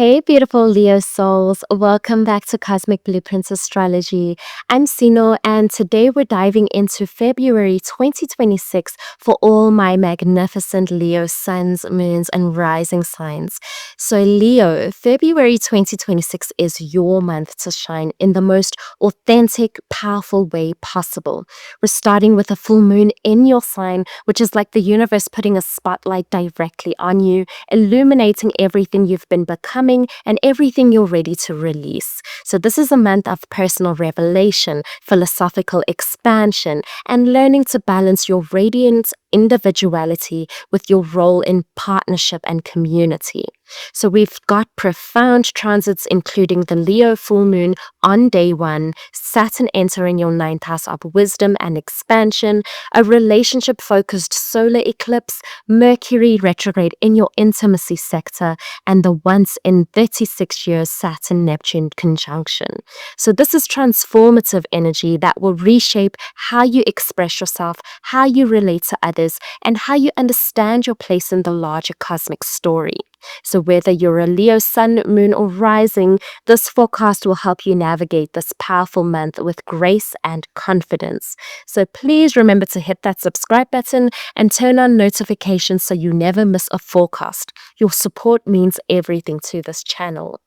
Hey, beautiful Leo souls. Welcome back to Cosmic Blueprints Astrology. I'm Sino, and today we're diving into February 2026 for all my magnificent Leo suns, moons, and rising signs. So, Leo, February 2026 is your month to shine in the most authentic, powerful way possible. We're starting with a full moon in your sign, which is like the universe putting a spotlight directly on you, illuminating everything you've been becoming and everything you're ready to release. So this is a month of personal revelation, philosophical expansion, and learning to balance your radiant individuality with your role in partnership and community. So we've got profound transits, including the Leo full moon on day 1, Saturn entering your 9th house of wisdom and expansion, a relationship-focused solar eclipse, Mercury retrograde in your intimacy sector, and the once in 36 years Saturn-Neptune conjunction. So this is transformative energy that will reshape how you express yourself, how you relate to others, and how you understand your place in the larger cosmic story. So whether you're a Leo sun, moon, or rising, this forecast will help you navigate this powerful month with grace and confidence. So please remember to hit that subscribe button and turn on notifications so you never miss a forecast. Your support means everything to this channel.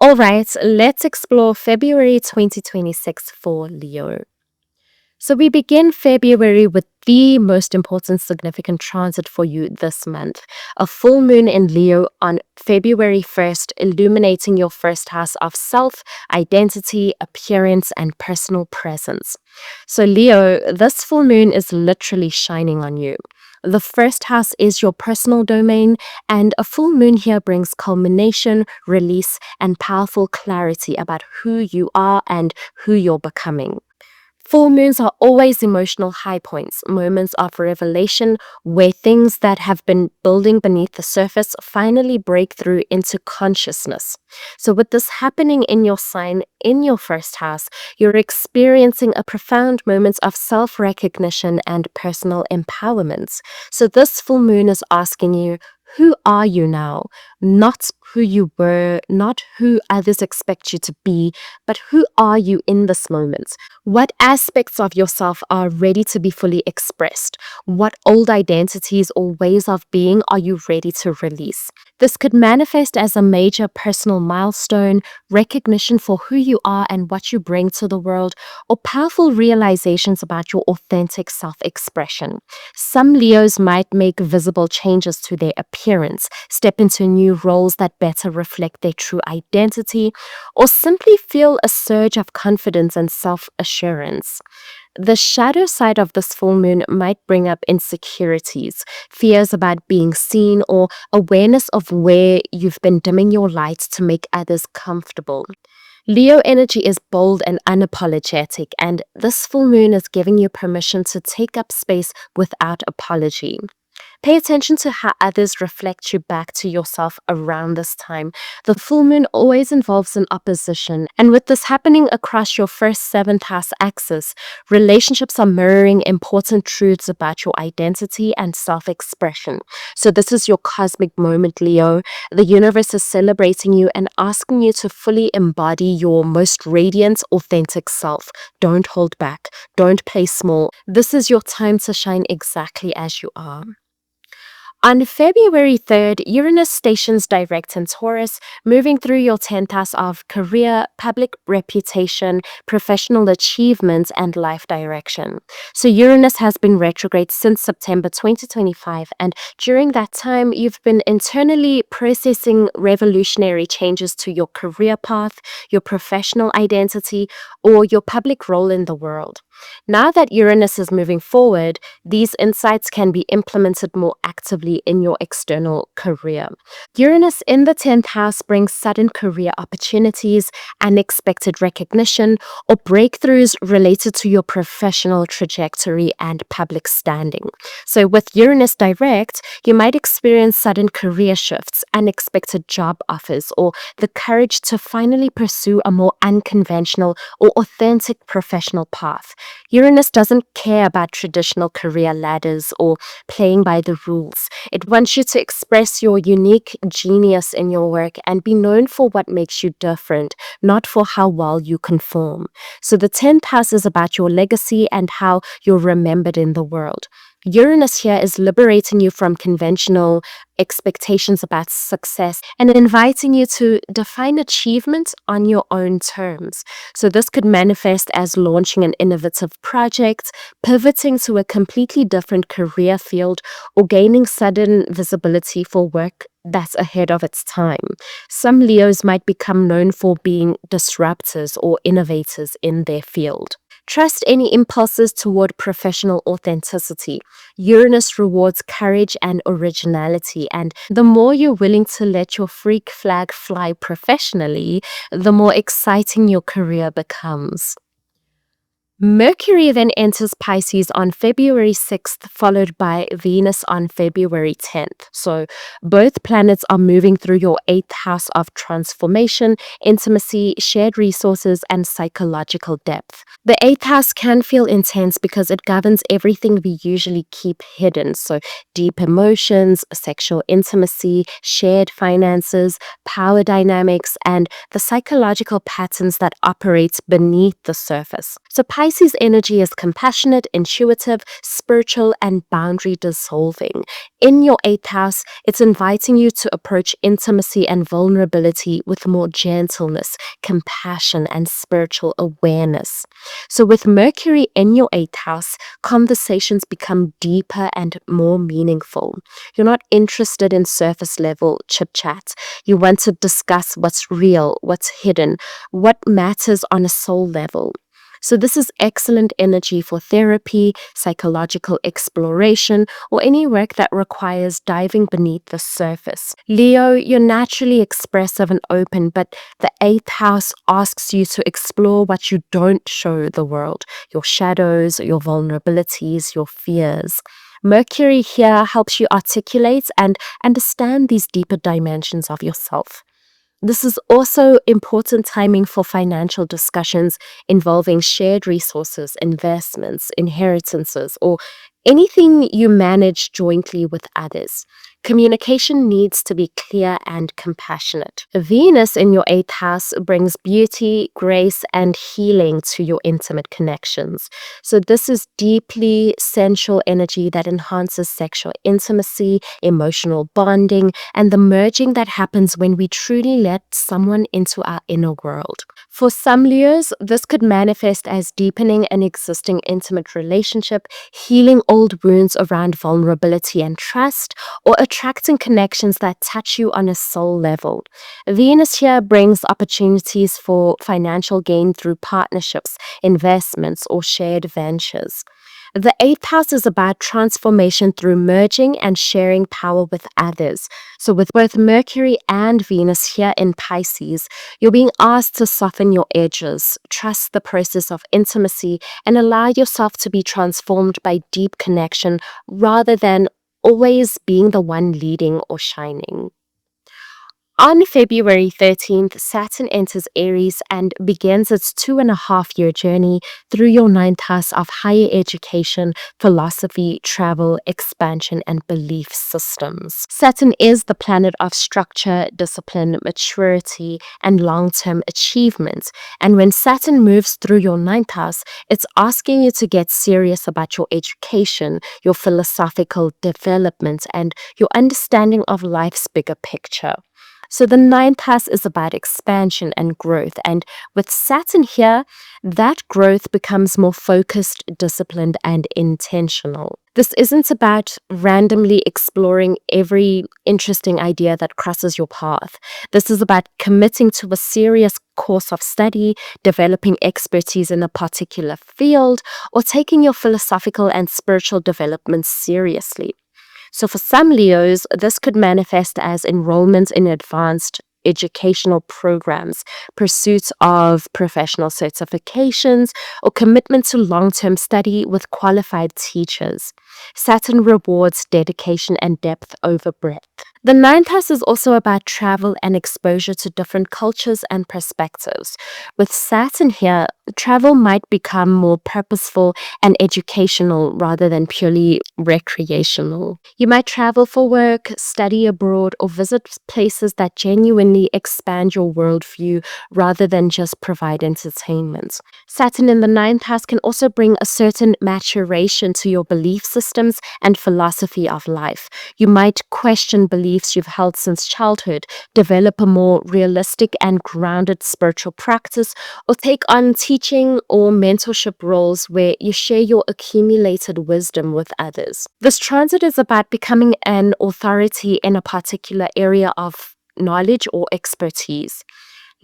All right, let's explore February 2026 for Leo. So we begin February with the most important significant transit for you this month, a full moon in Leo on February 1st, illuminating your first house of self, identity, appearance, and personal presence. So Leo, this full moon is literally shining on you. The first house is your personal domain, and a full moon here brings culmination, release, and powerful clarity about who you are and who you're becoming. Full moons are always emotional high points, moments of revelation where things that have been building beneath the surface finally break through into consciousness. So with this happening in your sign, in your first house, you're experiencing a profound moment of self-recognition and personal empowerment. So this full moon is asking you, who are you now? Not who you were, not who others expect you to be, but who are you in this moment? What aspects of yourself are ready to be fully expressed? What old identities or ways of being are you ready to release? This could manifest as a major personal milestone, recognition for who you are and what you bring to the world, or powerful realizations about your authentic self-expression. Some Leos might make visible changes to their appearance, step into new roles that better reflect their true identity, or simply feel a surge of confidence and self-assurance. The shadow side of this full moon might bring up insecurities, fears about being seen, or awareness of where you've been dimming your light to make others comfortable. Leo energy is bold and unapologetic, and this full moon is giving you permission to take up space without apology. Pay attention to how others reflect you back to yourself around this time. The full moon always involves an opposition, and with this happening across your first 7th house axis, relationships are mirroring important truths about your identity and self-expression. So this is your cosmic moment, Leo. The universe is celebrating you and asking you to fully embody your most radiant, authentic self. Don't hold back. Don't play small. This is your time to shine exactly as you are. On February 3rd, Uranus stations direct in Taurus, moving through your 10th house of career, public reputation, professional achievements, and life direction. So Uranus has been retrograde since September 2025, and during that time, you've been internally processing revolutionary changes to your career path, your professional identity, or your public role in the world. Now that Uranus is moving forward, these insights can be implemented more actively in your external career. Uranus in the 10th house brings sudden career opportunities, unexpected recognition, or breakthroughs related to your professional trajectory and public standing. So with Uranus direct, you might experience sudden career shifts, unexpected job offers, or the courage to finally pursue a more unconventional or authentic professional path. Uranus doesn't care about traditional career ladders or playing by the rules. It wants you to express your unique genius in your work and be known for what makes you different, not for how well you conform. So the 10th house is about your legacy and how you're remembered in the world. Uranus here is liberating you from conventional expectations about success and inviting you to define achievement on your own terms. So this could manifest as launching an innovative project, pivoting to a completely different career field, or gaining sudden visibility for work that's ahead of its time. Some Leos might become known for being disruptors or innovators in their field. Trust any impulses toward professional authenticity. Uranus rewards courage and originality, and the more you're willing to let your freak flag fly professionally, the more exciting your career becomes. Mercury then enters Pisces on February 6th, followed by Venus on February 10th. So both planets are moving through your 8th house of transformation, intimacy, shared resources, and psychological depth. The 8th house can feel intense because it governs everything we usually keep hidden. So deep emotions, sexual intimacy, shared finances, power dynamics, and the psychological patterns that operate beneath the surface. So Pisces energy is compassionate, intuitive, spiritual, and boundary dissolving. In your 8th house, it's inviting you to approach intimacy and vulnerability with more gentleness, compassion, and spiritual awareness. So with Mercury in your 8th house, conversations become deeper and more meaningful. You're not interested in surface level chit chat. You want to discuss what's real, what's hidden, what matters on a soul level. So this is excellent energy for therapy, psychological exploration, or any work that requires diving beneath the surface. Leo, you're naturally expressive and open, but the 8th house asks you to explore what you don't show the world, your shadows, your vulnerabilities, your fears. Mercury here helps you articulate and understand these deeper dimensions of yourself. This is also important timing for financial discussions involving shared resources, investments, inheritances, or anything you manage jointly with others. Communication needs to be clear and compassionate. Venus in your 8th house brings beauty, grace, and healing to your intimate connections. So this is deeply sensual energy that enhances sexual intimacy, emotional bonding, and the merging that happens when we truly let someone into our inner world. For some Leos, this could manifest as deepening an existing intimate relationship, healing old wounds around vulnerability and trust, or attracting connections that touch you on a soul level. Venus here brings opportunities for financial gain through partnerships, investments, or shared ventures. The 8th house is about transformation through merging and sharing power with others. So with both Mercury and Venus here in Pisces, you're being asked to soften your edges, trust the process of intimacy, and allow yourself to be transformed by deep connection rather than always being the one leading or shining. On February 13th, Saturn enters Aries and begins its 2.5-year journey through your 9th house of higher education, philosophy, travel, expansion, and belief systems. Saturn is the planet of structure, discipline, maturity, and long-term achievement. And when Saturn moves through your 9th house, it's asking you to get serious about your education, your philosophical development, and your understanding of life's bigger picture. So the 9th house is about expansion and growth. And with Saturn here, that growth becomes more focused, disciplined, and intentional. This isn't about randomly exploring every interesting idea that crosses your path. This is about committing to a serious course of study, developing expertise in a particular field, or taking your philosophical and spiritual development seriously. So for some Leos, this could manifest as enrollment in advanced educational programs, pursuit of professional certifications, or commitment to long-term study with qualified teachers. Saturn rewards dedication and depth over breadth. The ninth house is also about travel and exposure to different cultures and perspectives. With Saturn here, travel might become more purposeful and educational rather than purely recreational. You might travel for work, study abroad, or visit places that genuinely expand your worldview rather than just provide entertainment. Saturn in the ninth house can also bring a certain maturation to your belief systems and philosophy of life. You might question beliefs you've held since childhood, develop a more realistic and grounded spiritual practice, or take on teaching or mentorship roles where you share your accumulated wisdom with others. This transit is about becoming an authority in a particular area of knowledge or expertise.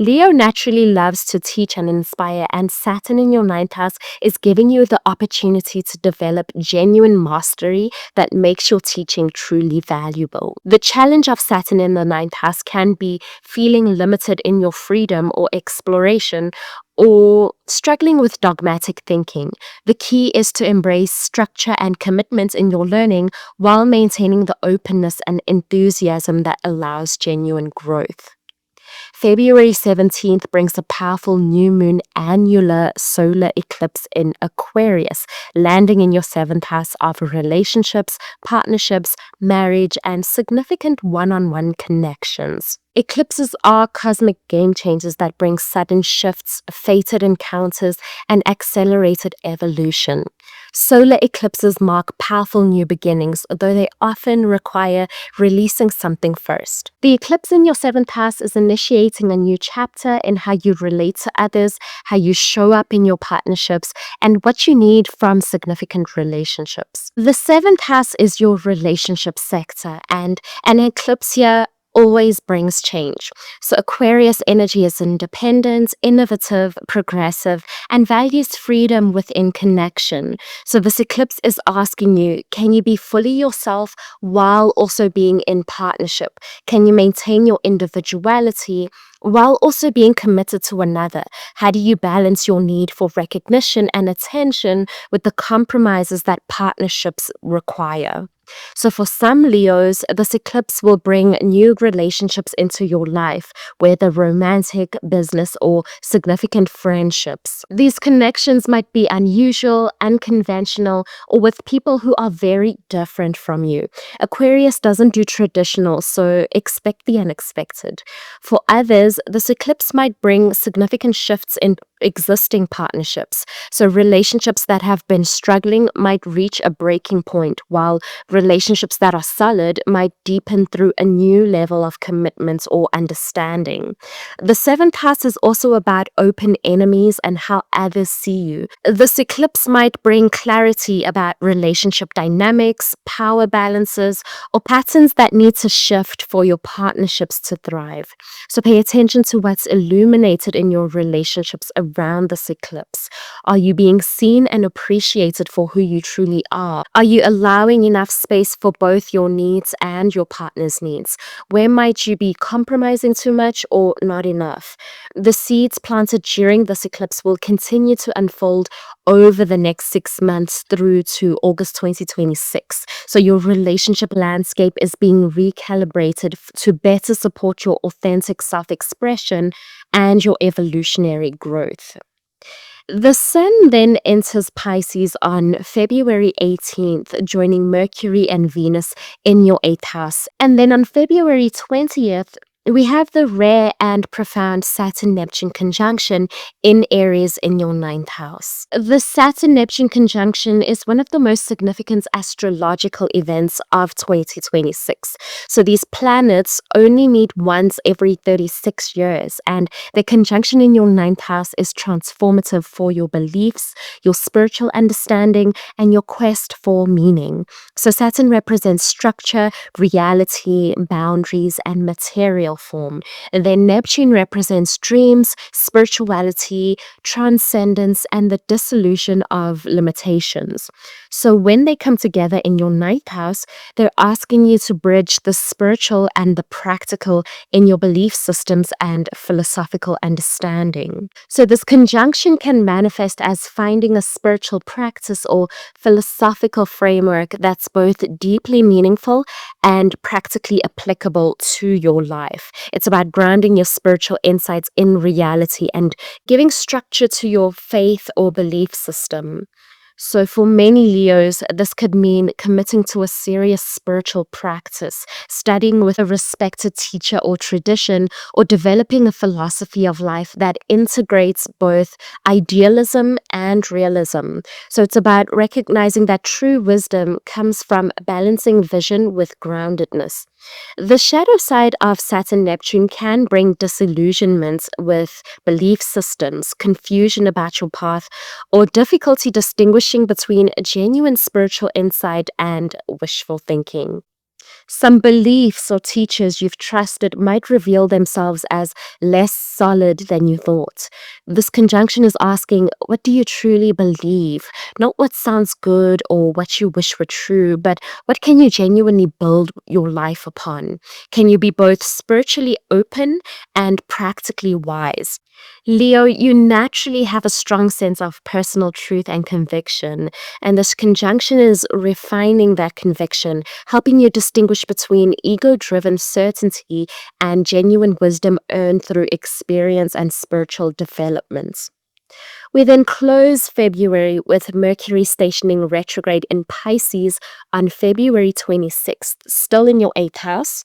Leo naturally loves to teach and inspire, and Saturn in your ninth house is giving you the opportunity to develop genuine mastery that makes your teaching truly valuable. The challenge of Saturn in the ninth house can be feeling limited in your freedom or exploration, or struggling with dogmatic thinking. The key is to embrace structure and commitment in your learning while maintaining the openness and enthusiasm that allows genuine growth. February 17th brings a powerful new moon annular solar eclipse in Aquarius, landing in your seventh house of relationships, partnerships, marriage, and significant one-on-one connections. Eclipses are cosmic game changers that bring sudden shifts, fated encounters, and accelerated evolution. Solar eclipses mark powerful new beginnings, though they often require releasing something first. The eclipse in your seventh house is initiating a new chapter in how you relate to others, how you show up in your partnerships, and what you need from significant relationships. The seventh house is your relationship sector, and an eclipse here always brings change. So Aquarius energy is independent, innovative, progressive, and values freedom within connection. So this eclipse is asking you, can you be fully yourself while also being in partnership? Can you maintain your individuality while also being committed to another? How do you balance your need for recognition and attention with the compromises that partnerships require? So for some Leos, this eclipse will bring new relationships into your life, whether romantic, business, or significant friendships. These connections might be unusual, unconventional, or with people who are very different from you. Aquarius doesn't do traditional, so expect the unexpected. For others, this eclipse might bring significant shifts in existing partnerships. So relationships that have been struggling might reach a breaking point, while relationships that are solid might deepen through a new level of commitment or understanding. The seventh house is also about open enemies and how others see you. This eclipse might bring clarity about relationship dynamics, power balances, or patterns that need to shift for your partnerships to thrive. So pay attention to what's illuminated in your relationships around this eclipse. Are you being seen and appreciated for who you truly are? Are you allowing enough space for both your needs and your partner's needs? Where might you be compromising too much or not enough? The seeds planted during this eclipse will continue to unfold over the next 6 months through to August 2026. So your relationship landscape is being recalibrated to better support your authentic self-expression and your evolutionary growth. The Sun then enters Pisces on February 18th, joining Mercury and Venus in your 8th house. And then on February 20th, we have the rare and profound Saturn-Neptune conjunction in Aries in your 9th house. The Saturn-Neptune conjunction is one of the most significant astrological events of 2026. So these planets only meet once every 36 years, and the conjunction in your 9th house is transformative for your beliefs, your spiritual understanding, and your quest for meaning. So Saturn represents structure, reality, boundaries, and material perform. And then Neptune represents dreams, spirituality, transcendence, and the dissolution of limitations. So when they come together in your ninth house, they're asking you to bridge the spiritual and the practical in your belief systems and philosophical understanding. So this conjunction can manifest as finding a spiritual practice or philosophical framework that's both deeply meaningful and practically applicable to your life. It's about grounding your spiritual insights in reality and giving structure to your faith or belief system. So for many Leos, this could mean committing to a serious spiritual practice, studying with a respected teacher or tradition, or developing a philosophy of life that integrates both idealism and realism. So it's about recognizing that true wisdom comes from balancing vision with groundedness. The shadow side of Saturn-Neptune can bring disillusionment with belief systems, confusion about your path, or difficulty distinguishing between genuine spiritual insight and wishful thinking. Some beliefs or teachers you've trusted might reveal themselves as less solid than you thought. This conjunction is asking, what do you truly believe? Not what sounds good or what you wish were true, but what can you genuinely build your life upon? Can you be both spiritually open and practically wise? Leo, you naturally have a strong sense of personal truth and conviction, and this conjunction is refining that conviction, helping you distinguish between ego-driven certainty and genuine wisdom earned through experience and spiritual development. We then close February with Mercury stationing retrograde in Pisces on February 26th, still in your 8th house.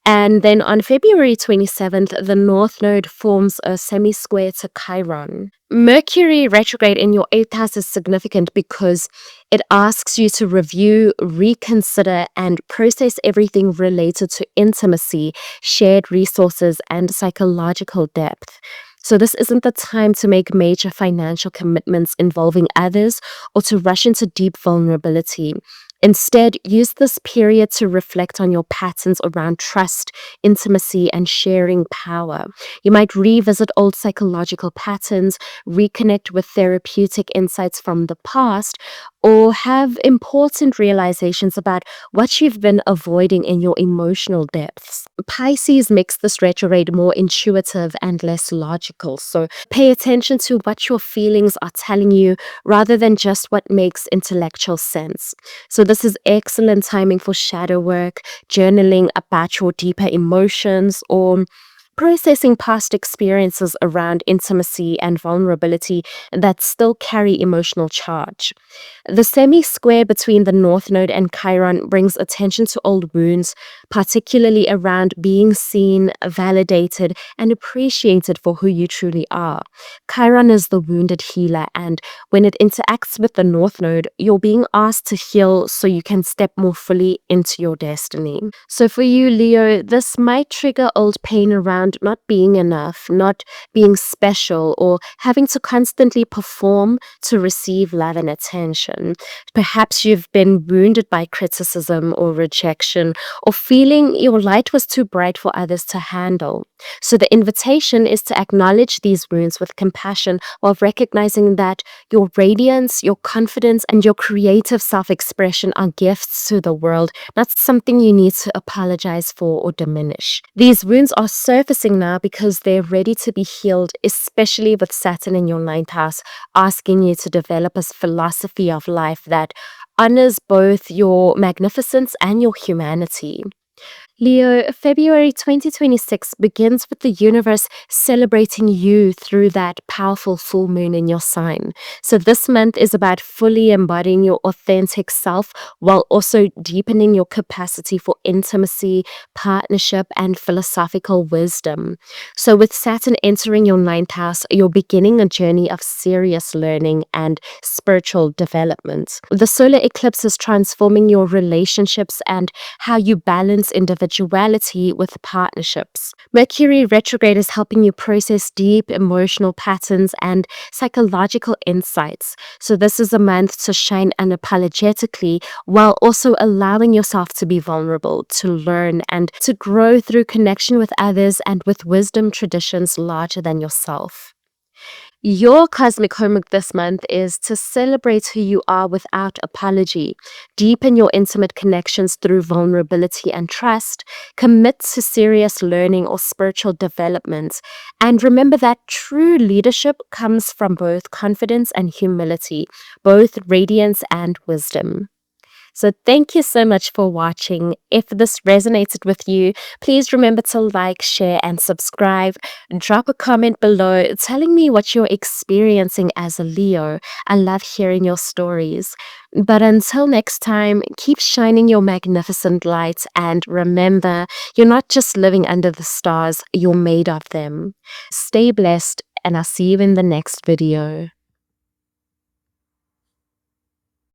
And then on February 27th, the North Node forms a semi-square to Chiron. Mercury retrograde in your 8th house is significant because it asks you to review, reconsider, and process everything related to intimacy, shared resources, and psychological depth. So this isn't the time to make major financial commitments involving others or to rush into deep vulnerability. Instead, use this period to reflect on your patterns around trust, intimacy, and sharing power. You might revisit old psychological patterns, reconnect with therapeutic insights from the past, or have important realizations about what you've been avoiding in your emotional depths. Pisces makes this retrograde more intuitive and less logical, so pay attention to what your feelings are telling you rather than just what makes intellectual sense. So this is excellent timing for shadow work, journaling about your deeper emotions, or processing past experiences around intimacy and vulnerability that still carry emotional charge. The semi-square between the North Node and Chiron brings attention to old wounds, particularly around being seen, validated, and appreciated for who you truly are. Chiron is the wounded healer, and when it interacts with the North Node, you're being asked to heal so you can step more fully into your destiny. So for you, Leo, this might trigger old pain around not being enough, not being special, or having to constantly perform to receive love and attention. Perhaps you've been wounded by criticism or rejection, or feeling your light was too bright for others to handle. So the invitation is to acknowledge these wounds with compassion while recognizing that your radiance, your confidence, and your creative self-expression are gifts to the world, not something you need to apologize for or diminish. These wounds are surfacing now because they're ready to be healed, especially with Saturn in your ninth house, asking you to develop a philosophy of life that honors both your magnificence and your humanity. Leo, February 2026 begins with the universe celebrating you through that powerful full moon in your sign. So this month is about fully embodying your authentic self while also deepening your capacity for intimacy, partnership, and philosophical wisdom. So with Saturn entering your ninth house, you're beginning a journey of serious learning and spiritual development. The solar eclipse is transforming your relationships and how you balance individuality individuality with partnerships. Mercury retrograde is helping you process deep emotional patterns and psychological insights. So this is a month to shine unapologetically while also allowing yourself to be vulnerable, to learn, and to grow through connection with others and with wisdom traditions larger than yourself. Your cosmic homework this month is to celebrate who you are without apology, deepen your intimate connections through vulnerability and trust, commit to serious learning or spiritual development, and remember that true leadership comes from both confidence and humility, both radiance and wisdom. So thank you so much for watching. If this resonated with you, please remember to like, share, and subscribe. Drop a comment below telling me what you're experiencing as a Leo. I love hearing your stories. But until next time, keep shining your magnificent light, and remember, you're not just living under the stars, you're made of them. Stay blessed, and I'll see you in the next video.